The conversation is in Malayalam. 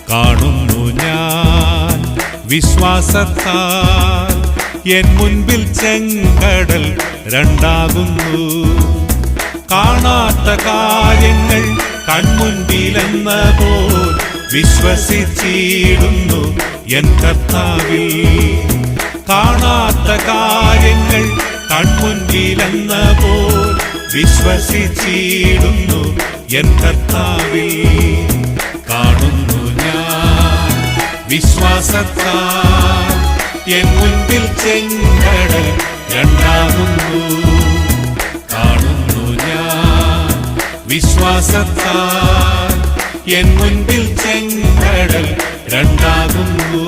കാണുന്നു ഞാൻ വിശ്വാസത്താൽ എൻ മുൻപിൽ ചെങ്കടൽ രണ്ടാകുന്നു. കാണാത്ത കാര്യങ്ങൾ കൺമുൻപിലെന്ന പോൽ വിശ്വസിച്ചിടുന്നു എൻ കർത്താവിൽ. കാണാത്ത കാര്യങ്ങൾ കൺമുൻപിലെന്ന പോൽ വിശ്വസിച്ചിടുന്നു എൻ കർത്താവിൽ. കാണുന്നു ഞാൻ വിശ്വാസത്താൽ എൻ മുൻപിൽ ചെങ്കടൽ രണ്ടാകുന്നു. കാണുന്നു ഞാൻ വിശ്വാസത്താൽ എൻ മുൻപിൽ ചെങ്കടൽ രണ്ടാകുന്നു.